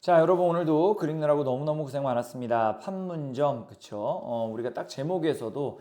자, 여러분 오늘도 그리느라고 너무너무 고생 많았습니다. 판문점, 그쵸? 우리가 딱 제목에서도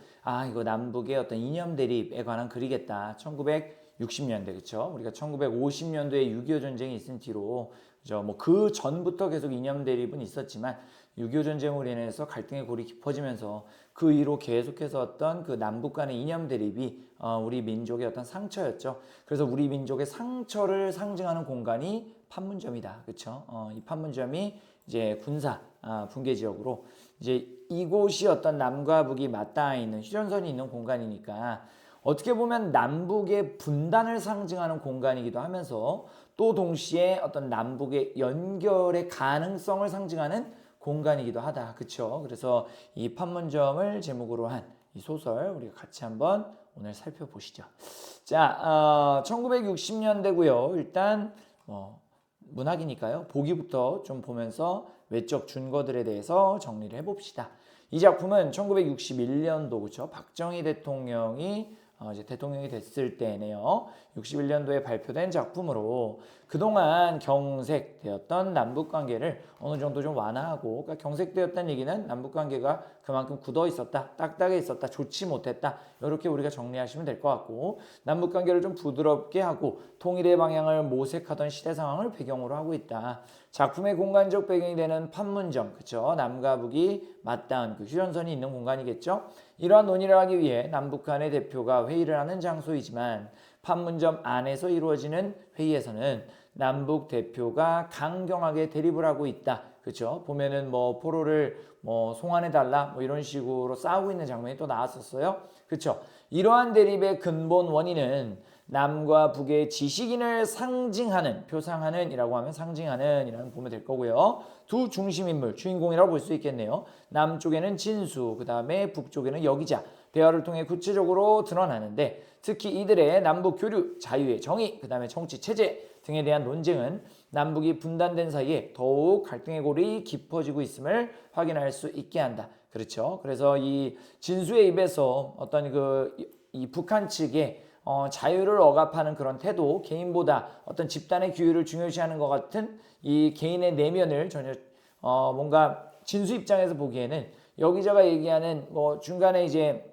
이거 남북의 어떤 이념 대립에 관한 글이겠다. 1960년대, 그쵸? 우리가 1950년도에 6.25 전쟁이 있은 뒤로, 그죠? 뭐 그 전부터 계속 이념 대립은 있었지만 6.25 전쟁으로 인해서 갈등의 골이 깊어지면서 그 이후로 계속해서 어떤 그 남북 간의 이념 대립이 우리 민족의 어떤 상처였죠. 그래서 우리 민족의 상처를 상징하는 공간이 판문점이다. 그렇죠? 이 판문점이 이제 군사 분계 지역으로 이제 이곳이 어떤 남과 북이 맞닿아 있는 휴전선이 있는 공간이니까 어떻게 보면 남북의 분단을 상징하는 공간이기도 하면서 또 동시에 어떤 남북의 연결의 가능성을 상징하는 공간이기도 하다. 그렇죠? 그래서 이 판문점을 제목으로 한 이 소설 우리가 같이 한번 오늘 살펴보시죠. 자, 1960년대고요. 일단 문학이니까요. 보기부터 좀 보면서 외적 준거들에 대해서 정리를 해봅시다. 이 작품은 1961년도 그렇죠. 박정희 대통령이 이제 대통령이 됐을 때네요. 61년도에 발표된 작품으로 그동안 경색되었던 남북 관계를 어느 정도 좀 완화하고, 그러니까 경색되었다는 얘기는 남북 관계가 그만큼 굳어 있었다, 딱딱해 있었다, 좋지 못했다, 이렇게 우리가 정리하시면 될 것 같고, 남북 관계를 좀 부드럽게 하고 통일의 방향을 모색하던 시대 상황을 배경으로 하고 있다. 작품의 공간적 배경이 되는 판문점, 그쵸? 남과 북이 맞닿은 그 휴전선이 있는 공간이겠죠? 이러한 논의를 하기 위해 남북 간의 대표가 회의를 하는 장소이지만 판문점 안에서 이루어지는 회의에서는 남북 대표가 강경하게 대립을 하고 있다. 그렇죠? 보면은 뭐 포로를 뭐 송환해 달라 뭐 이런 식으로 싸우고 있는 장면이 또 나왔었어요. 그렇죠? 이러한 대립의 근본 원인은 남과 북의 지식인을 상징하는, 표상하는 이라고 하면 상징하는 이라는 보면 될 거고요. 두 중심인물, 주인공이라고 볼 수 있겠네요. 남쪽에는 진수, 그 다음에 북쪽에는 여기자. 대화를 통해 구체적으로 드러나는데, 특히 이들의 남북 교류, 자유의 정의, 그 다음에 정치 체제 등에 대한 논쟁은 남북이 분단된 사이에 더욱 갈등의 골이 깊어지고 있음을 확인할 수 있게 한다. 그렇죠? 그래서 이 진수의 입에서 어떤 이 북한 측의 자유를 억압하는 그런 태도, 개인보다 어떤 집단의 규율을 중요시하는 것 같은 이 개인의 내면을 전혀 뭔가 진수 입장에서 보기에는 여기자가 얘기하는 뭐 중간에 이제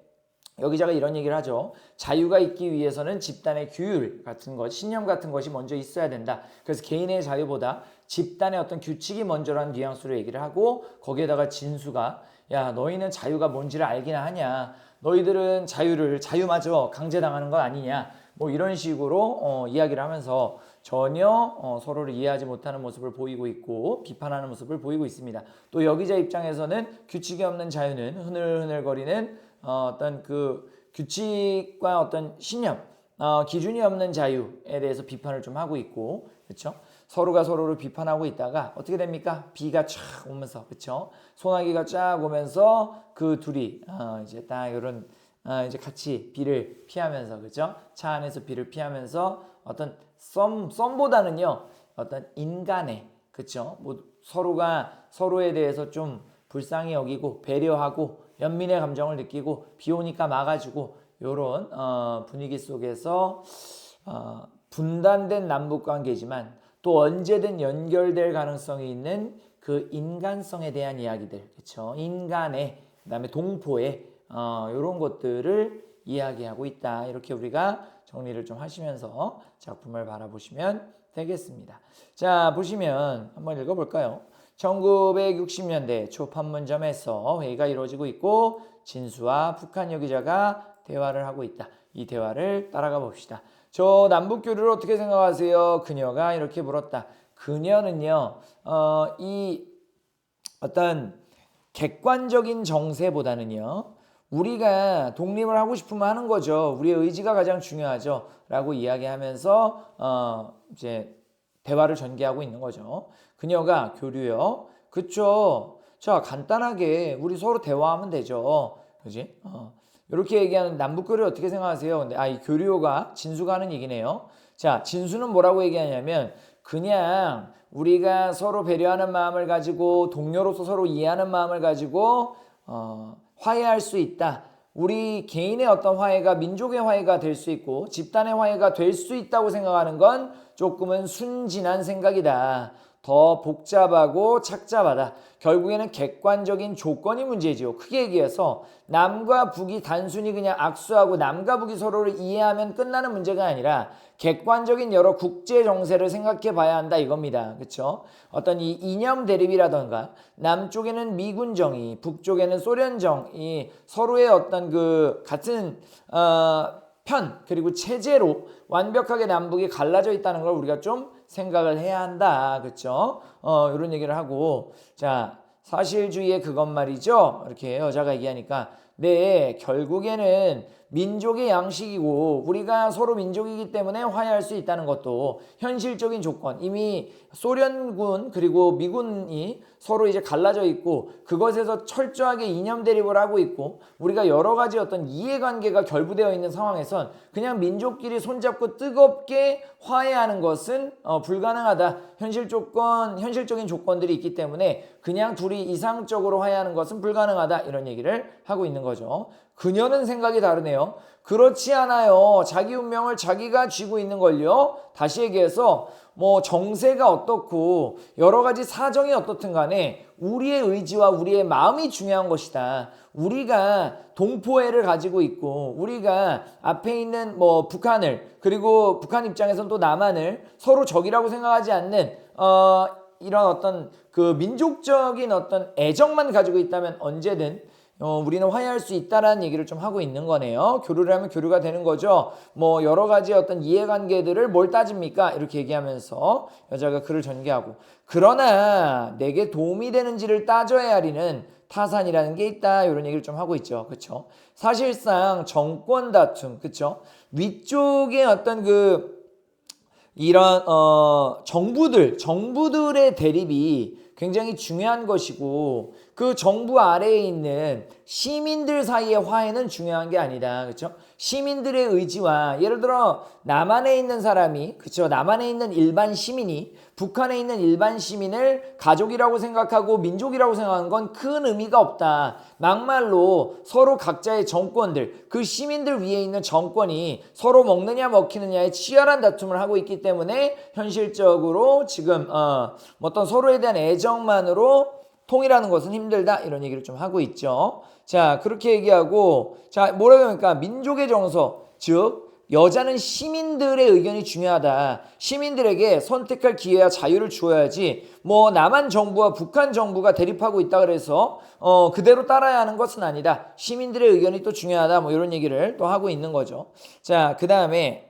여기자가 이런 얘기를 하죠. 자유가 있기 위해서는 집단의 규율 같은 것, 신념 같은 것이 먼저 있어야 된다. 그래서 개인의 자유보다 집단의 어떤 규칙이 먼저라는 뉘앙스로 얘기를 하고, 거기에다가 진수가 야, 너희는 자유가 뭔지를 알기나 하냐. 너희들은 자유마저 강제당하는 거 아니냐. 뭐 이런 식으로 이야기를 하면서 전혀 서로를 이해하지 못하는 모습을 보이고 있고 비판하는 모습을 보이고 있습니다. 또 여기자 입장에서는 규칙이 없는 자유는 흐늘흐늘거리는 어떤 그 규칙과 어떤 신념, 기준이 없는 자유에 대해서 비판을 좀 하고 있고, 그렇죠? 서로가 서로를 비판하고 있다가 어떻게 됩니까? 비가 쫙 오면서, 그렇죠? 소나기가 쫙 오면서 그 둘이 이제 딱 이런 이제 같이 비를 피하면서, 그렇죠? 차 안에서 비를 피하면서 어떤 썸보다는요 어떤 인간의, 그렇죠? 뭐 서로가 서로에 대해서 좀 불쌍히 여기고 배려하고 연민의 감정을 느끼고 비 오니까 막아주고 요런 분위기 속에서 분단된 남북 관계지만 또 언제든 연결될 가능성이 있는 그 인간성에 대한 이야기들, 그렇죠? 인간의, 그다음에 동포의 이런 것들을 이야기하고 있다. 이렇게 우리가 정리를 좀 하시면서 작품을 바라보시면 되겠습니다. 자, 보시면 한번 읽어볼까요? 1960년대 초 판문점에서 회의가 이루어지고 있고 진수와 북한 여기자가 대화를 하고 있다. 이 대화를 따라가 봅시다. 저 남북 교류를 어떻게 생각하세요? 그녀가 이렇게 물었다. 그녀는요, 이 어떤 객관적인 정세보다는요, 우리가 독립을 하고 싶으면 하는 거죠. 우리의 의지가 가장 중요하죠. 라고 이야기하면서 이제 대화를 전개하고 있는 거죠. 그녀가 교류요. 그쵸. 자, 간단하게 우리 서로 대화하면 되죠. 그지? 이렇게 얘기하는 남북교류 어떻게 생각하세요? 근데 이 교류가 진수가 하는 얘기네요. 자, 진수는 뭐라고 얘기하냐면 그냥 우리가 서로 배려하는 마음을 가지고 동료로서 서로 이해하는 마음을 가지고 화해할 수 있다. 우리 개인의 어떤 화해가 민족의 화해가 될 수 있고 집단의 화해가 될 수 있다고 생각하는 건 조금은 순진한 생각이다. 더 복잡하고 착잡하다. 결국에는 객관적인 조건이 문제지요. 크게 얘기해서 남과 북이 단순히 그냥 악수하고 남과 북이 서로를 이해하면 끝나는 문제가 아니라 객관적인 여러 국제 정세를 생각해 봐야 한다 이겁니다. 그렇죠? 어떤 이 이념 대립이라던가 남쪽에는 미군정이 북쪽에는 소련정이 서로의 어떤 그 같은 편 그리고 체제로 완벽하게 남북이 갈라져 있다는 걸 우리가 좀 생각을 해야 한다. 그렇죠? 이런 얘기를 하고 자 사실주의의 그것 말이죠. 이렇게 여자가 얘기하니까 네 결국에는 민족의 양식이고 우리가 서로 민족이기 때문에 화해할 수 있다는 것도 현실적인 조건. 이미 소련군 그리고 미군이 서로 이제 갈라져 있고 그것에서 철저하게 이념 대립을 하고 있고 우리가 여러 가지 어떤 이해관계가 결부되어 있는 상황에선 그냥 민족끼리 손잡고 뜨겁게 화해하는 것은 불가능하다. 현실적인 조건들이 있기 때문에 그냥 둘이 이상적으로 화해하는 것은 불가능하다. 이런 얘기를 하고 있는 거죠. 그녀는 생각이 다르네요. 그렇지 않아요. 자기 운명을 자기가 쥐고 있는 걸요. 다시 얘기해서 뭐 정세가 어떻고 여러 가지 사정이 어떻든 간에 우리의 의지와 우리의 마음이 중요한 것이다. 우리가 동포애를 가지고 있고 우리가 앞에 있는 뭐 북한을 그리고 북한 입장에서는 또 남한을 서로 적이라고 생각하지 않는 이런 어떤 그 민족적인 어떤 애정만 가지고 있다면 언제든 우리는 화해할 수 있다라는 얘기를 좀 하고 있는 거네요. 교류를 하면 교류가 되는 거죠. 뭐 여러 가지 어떤 이해관계들을 뭘 따집니까? 이렇게 얘기하면서 여자가 그를 전개하고 그러나 내게 도움이 되는지를 따져야 하리는 타산이라는 게 있다. 이런 얘기를 좀 하고 있죠. 그렇죠? 사실상 정권 다툼, 그렇죠? 위쪽에 어떤 이런 정부들의 대립이 굉장히 중요한 것이고 그 정부 아래에 있는 시민들 사이의 화해는 중요한 게 아니다. 그렇죠? 시민들의 의지와 예를 들어 남한에 있는 사람이 그렇죠? 남한에 있는 일반 시민이 북한에 있는 일반 시민을 가족이라고 생각하고 민족이라고 생각하는 건 큰 의미가 없다. 막말로 서로 각자의 정권들, 그 시민들 위에 있는 정권이 서로 먹느냐 먹히느냐의 치열한 다툼을 하고 있기 때문에 현실적으로 지금 어떤 서로에 대한 애정만으로 통일하는 것은 힘들다. 이런 얘기를 좀 하고 있죠. 자, 그렇게 얘기하고 자, 뭐라고 합니까? 민족의 정서, 즉 여자는 시민들의 의견이 중요하다. 시민들에게 선택할 기회와 자유를 주어야지 뭐 남한 정부와 북한 정부가 대립하고 있다 그래서 그대로 따라야 하는 것은 아니다. 시민들의 의견이 또 중요하다. 뭐 이런 얘기를 또 하고 있는 거죠. 자, 그 다음에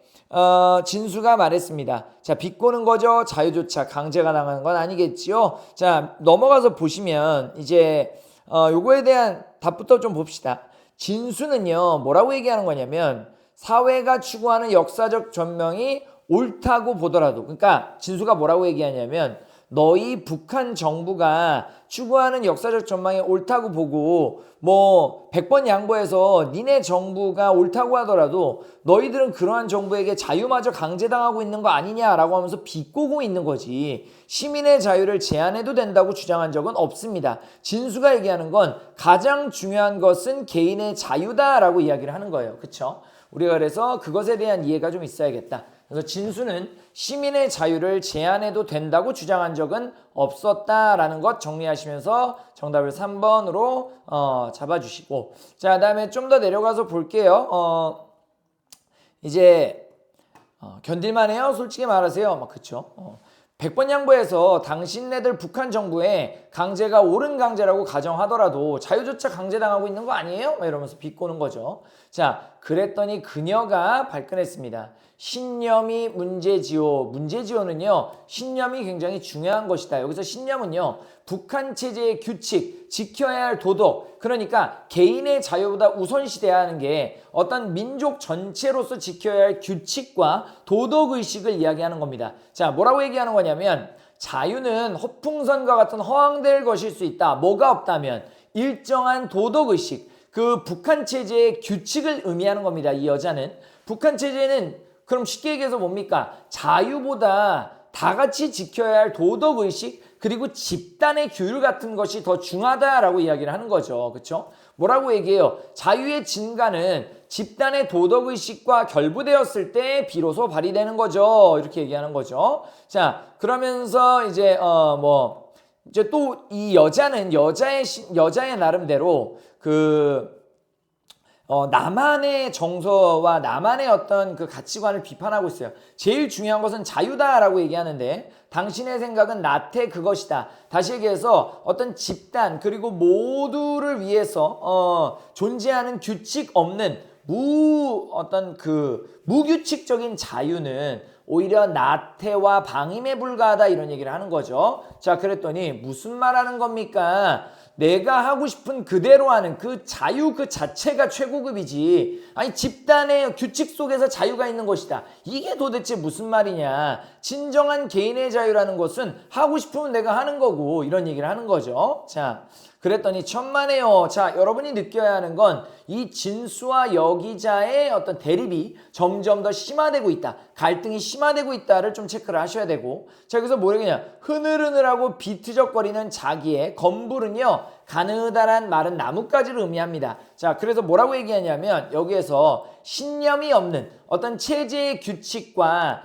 진수가 말했습니다. 자, 비꼬는 거죠. 자유조차 강제가 당하는 건 아니겠지요. 자, 넘어가서 보시면 이제 요거에 대한 답부터 좀 봅시다. 진수는요, 뭐라고 얘기하는 거냐면 사회가 추구하는 역사적 전명이 옳다고 보더라도 그러니까 진수가 뭐라고 얘기하냐면 너희 북한 정부가 추구하는 역사적 전망이 옳다고 보고 뭐 100번 양보해서 니네 정부가 옳다고 하더라도 너희들은 그러한 정부에게 자유마저 강제당하고 있는 거 아니냐라고 하면서 비꼬고 있는 거지 시민의 자유를 제한해도 된다고 주장한 적은 없습니다. 진수가 얘기하는 건 가장 중요한 것은 개인의 자유다라고 이야기를 하는 거예요. 그렇죠? 우리가 그래서 그것에 대한 이해가 좀 있어야겠다. 그래서 진수는 시민의 자유를 제한해도 된다고 주장한 적은 없었다라는 것 정리하시면서 정답을 3번으로 잡아주시고 자, 그다음에 좀 더 내려가서 볼게요. 이제 견딜만해요? 솔직히 말하세요. 막 그쵸? 100번 양보해서 당신네들 북한 정부에 강제가 옳은 강제라고 가정하더라도 자유조차 강제당하고 있는 거 아니에요? 막 이러면서 비꼬는 거죠. 자, 그랬더니 그녀가 발끈했습니다. 신념이 문제지요. 문제지요는요. 신념이 굉장히 중요한 것이다. 여기서 신념은요. 북한 체제의 규칙, 지켜야 할 도덕, 그러니까 개인의 자유보다 우선시돼야 하는 게 어떤 민족 전체로서 지켜야 할 규칙과 도덕의식을 이야기하는 겁니다. 자, 뭐라고 얘기하는 거냐면 자유는 허풍선과 같은 허황될 것일 수 있다. 뭐가 없다면 일정한 도덕의식, 그 북한 체제의 규칙을 의미하는 겁니다. 이 여자는. 북한 체제는 그럼 쉽게 얘기해서 뭡니까? 자유보다 다 같이 지켜야 할 도덕의식, 그리고 집단의 규율 같은 것이 더 중하다라고 이야기를 하는 거죠. 그렇죠? 뭐라고 얘기해요? 자유의 진가는 집단의 도덕의식과 결부되었을 때 비로소 발휘되는 거죠. 이렇게 얘기하는 거죠. 자, 그러면서 이제 이제 또 이 여자는 여자의 나름대로 나만의 정서와 나만의 어떤 그 가치관을 비판하고 있어요. 제일 중요한 것은 자유다라고 얘기하는데 당신의 생각은 나태 그것이다. 다시 얘기해서 어떤 집단 그리고 모두를 위해서 존재하는 규칙 없는 무규칙적인 자유는 오히려 나태와 방임에 불과하다 이런 얘기를 하는 거죠. 자, 그랬더니 무슨 말하는 겁니까? 내가 하고 싶은 그대로 하는 그 자유 그 자체가 최고급이지. 아니 집단의 규칙 속에서 자유가 있는 것이다. 이게 도대체 무슨 말이냐. 진정한 개인의 자유라는 것은 하고 싶으면 내가 하는 거고 이런 얘기를 하는 거죠. 자, 그랬더니 천만에요. 자, 여러분이 느껴야 하는 건 이 진수와 여기자의 어떤 대립이 점점 더 심화되고 있다. 갈등이 심화되고 있다를 좀 체크를 하셔야 되고. 자, 그래서 뭐냐면 흐느흐느하고 비트적거리는 자기의 검불은요. 가느다란 마른 나뭇가지를 의미합니다. 자, 그래서 뭐라고 얘기하냐면 여기에서 신념이 없는 어떤 체제의 규칙과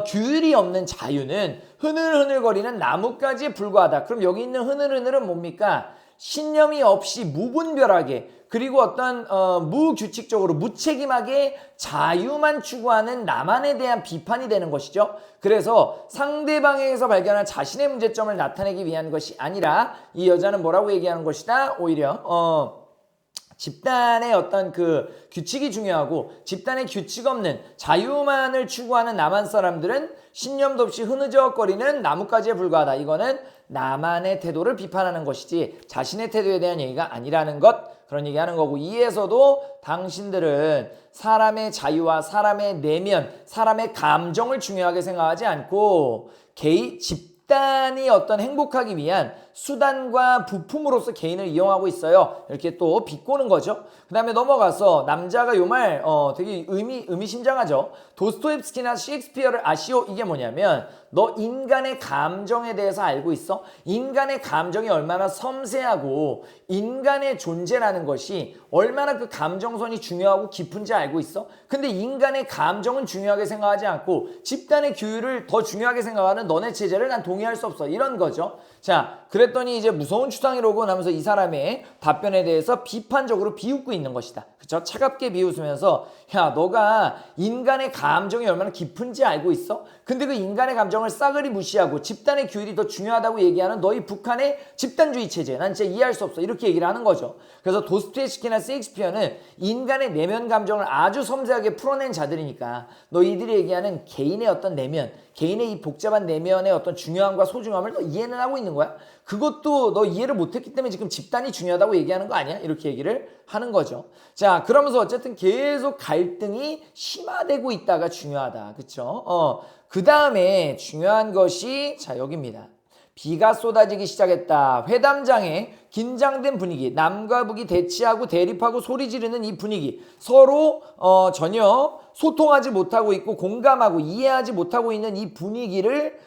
규율이 없는 자유는 흐느흐느거리는 나뭇가지에 불과하다. 그럼 여기 있는 흐느흐느는 뭡니까? 신념이 없이 무분별하게 그리고 어떤 무규칙적으로 무책임하게 자유만 추구하는 나만에 대한 비판이 되는 것이죠. 그래서 상대방에게서 발견한 자신의 문제점을 나타내기 위한 것이 아니라 이 여자는 뭐라고 얘기하는 것이다? 오히려 집단의 어떤 그 규칙이 중요하고 집단의 규칙 없는 자유만을 추구하는 남한 사람들은 신념도 없이 흐느적거리는 나뭇가지에 불과하다. 이거는 나만의 태도를 비판하는 것이지 자신의 태도에 대한 얘기가 아니라는 것, 그런 얘기하는 거고. 이에서도 당신들은 사람의 자유와 사람의 내면, 사람의 감정을 중요하게 생각하지 않고 집단이 어떤 행복하기 위한 수단과 부품으로서 개인을 이용하고 있어요. 이렇게 또 비꼬는 거죠. 그 다음에 넘어가서 남자가 요 말 되게 의미심장하죠. 도스토옙스키나 셰익스피어를 아시오? 이게 뭐냐면 너 인간의 감정에 대해서 알고 있어? 인간의 감정이 얼마나 섬세하고 인간의 존재라는 것이 얼마나 그 감정선이 중요하고 깊은지 알고 있어? 근데 인간의 감정은 중요하게 생각하지 않고 집단의 규율을 더 중요하게 생각하는 너네 체제를 난 동의할 수 없어. 이런 거죠. 자, 그랬더니 이제 무서운 추상이 오고 나면서 이 사람의 답변에 대해서 비판적으로 비웃고 있는 것이다. 그쵸? 차갑게 비웃으면서 야, 너가 인간의 감정이 얼마나 깊은지 알고 있어? 근데 그 인간의 감정을 싸그리 무시하고 집단의 규율이 더 중요하다고 얘기하는 너희 북한의 집단주의 체제, 난 진짜 이해할 수 없어. 이렇게 얘기를 하는 거죠. 그래서 도스토옙스키나 셰익스피어는 인간의 내면 감정을 아주 섬세하게 풀어낸 자들이니까 너희들이 얘기하는 개인의 어떤 내면, 개인의 이 복잡한 내면의 어떤 중요함과 소중함을 너 이해는 하고 있는 거야? 그것도 너 이해를 못했기 때문에 지금 집단이 중요하다고 얘기하는 거 아니야? 이렇게 얘기를 하는 거죠. 자, 그러면서 어쨌든 계속 갈등이 심화되고 있다가 중요하다. 그쵸? 그 다음에 중요한 것이 자, 여기입니다. 비가 쏟아지기 시작했다. 회담장에 긴장된 분위기, 남과 북이 대치하고 대립하고 소리 지르는 이 분위기, 서로 전혀 소통하지 못하고 있고 공감하고 이해하지 못하고 있는 이 분위기를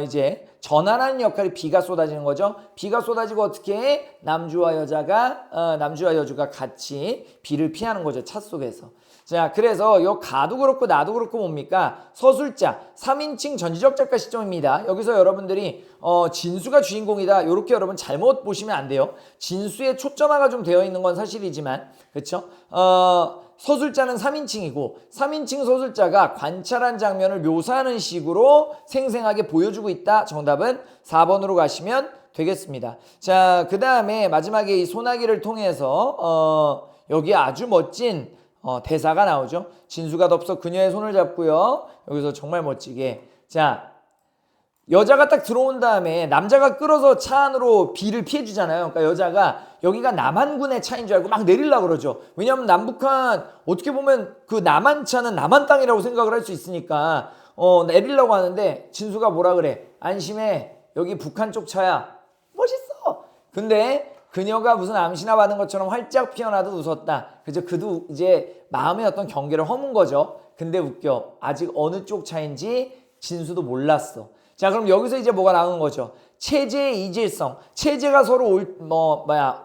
이제 전환하는 역할이 비가 쏟아지는 거죠. 비가 쏟아지고 어떻게 해? 남주와 여주가 같이 비를 피하는 거죠. 차 속에서. 자, 그래서 요 가도 그렇고 나도 그렇고 뭡니까? 서술자, 3인칭 전지적 작가 시점입니다. 여기서 여러분들이 진수가 주인공이다. 이렇게 여러분 잘못 보시면 안 돼요. 진수에 초점화가 좀 되어 있는 건 사실이지만, 그렇죠? 서술자는 3인칭이고 3인칭 서술자가 관찰한 장면을 묘사하는 식으로 생생하게 보여주고 있다. 정답은 4번으로 가시면 되겠습니다. 자, 그 다음에 마지막에 이 소나기를 통해서 여기 아주 멋진 대사가 나오죠. 진수가 덥석 그녀의 손을 잡고요. 여기서 정말 멋지게 자, 여자가 딱 들어온 다음에 남자가 끌어서 차 안으로 비를 피해주잖아요. 그러니까 여자가 여기가 남한군의 차인 줄 알고 막 내리려고 그러죠. 왜냐하면 남북한 어떻게 보면 그 남한 차는 남한 땅이라고 생각을 할 수 있으니까 내리려고 하는데 진수가 뭐라 그래? 안심해. 여기 북한 쪽 차야. 멋있어. 근데 그녀가 무슨 암시나 받은 것처럼 활짝 피어나도 웃었다. 그죠? 그도 이제 마음의 어떤 경계를 허문 거죠. 근데 웃겨. 아직 어느 쪽 차인지 진수도 몰랐어. 자, 그럼 여기서 이제 뭐가 나오는 거죠? 체제의 이질성, 체제가 서로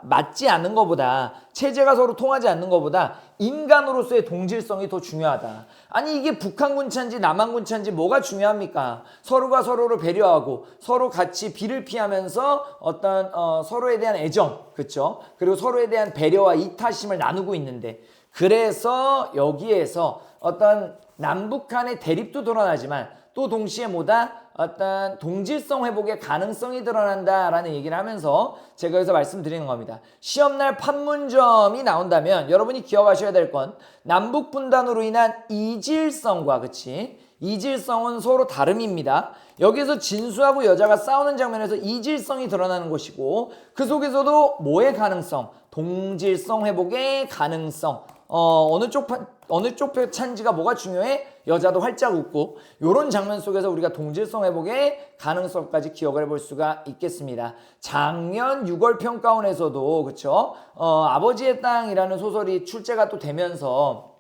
맞지 않는 것보다, 체제가 서로 통하지 않는 것보다 인간으로서의 동질성이 더 중요하다. 아니 이게 북한군 차인지 남한군 차인지 뭐가 중요합니까? 서로가 서로를 배려하고 서로 같이 비를 피하면서 어떤 서로에 대한 애정, 그렇죠? 그리고 서로에 대한 배려와 이타심을 나누고 있는데, 그래서 여기에서 어떤 남북 간의 대립도 드러나지만 또 동시에 뭐다? 어떤 동질성 회복의 가능성이 드러난다라는 얘기를 하면서 제가 여기서 말씀드리는 겁니다. 시험날 판문점이 나온다면 여러분이 기억하셔야 될 건 남북 분단으로 인한 이질성과, 그치? 이질성은 서로 다름입니다. 여기서 진수하고 여자가 싸우는 장면에서 이질성이 드러나는 것이고, 그 속에서도 뭐의 가능성? 동질성 회복의 가능성. 어느 쪽 찬지가 뭐가 중요해? 여자도 활짝 웃고, 요런 장면 속에서 우리가 동질성 회복의 가능성까지 기억을 해볼 수가 있겠습니다. 작년 6월 평가원에서도 그쵸? 아버지의 땅이라는 소설이 출제가 또 되면서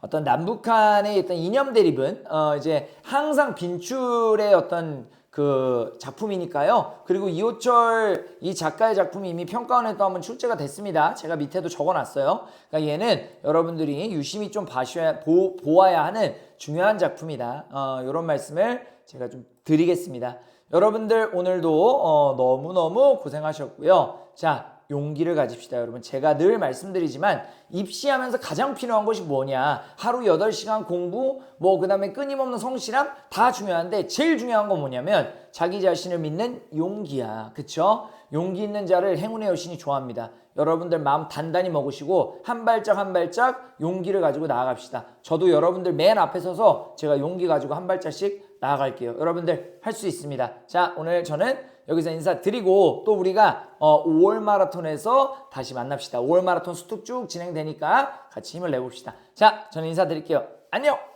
어떤 남북한의 어떤 이념 대립은 이제 항상 빈출의 어떤 그 작품이니까요. 그리고 이호철 이 작가의 작품이 이미 평가원에 또 한번 출제가 됐습니다. 제가 밑에도 적어놨어요. 그러니까 얘는 여러분들이 유심히 좀 보아야 하는 중요한 작품이다. 이런 말씀을 제가 좀 드리겠습니다. 여러분들 오늘도 너무너무 고생하셨고요. 자, 용기를 가집시다. 여러분, 제가 늘 말씀드리지만 입시하면서 가장 필요한 것이 뭐냐? 하루 8시간 공부, 그 다음에 끊임없는 성실함 다 중요한데 제일 중요한 건 뭐냐면 자기 자신을 믿는 용기야. 그쵸? 용기 있는 자를 행운의 여신이 좋아합니다. 여러분들 마음 단단히 먹으시고 한 발짝 한 발짝 용기를 가지고 나아갑시다. 저도 여러분들 맨 앞에 서서 제가 용기 가지고 한 발짝씩 나아갈게요. 여러분들 할 수 있습니다. 자, 오늘 저는 여기서 인사드리고 또 우리가 5월 마라톤에서 다시 만납시다. 5월 마라톤 수특 쭉 진행되니까 같이 힘을 내봅시다. 자, 저는 인사드릴게요. 안녕!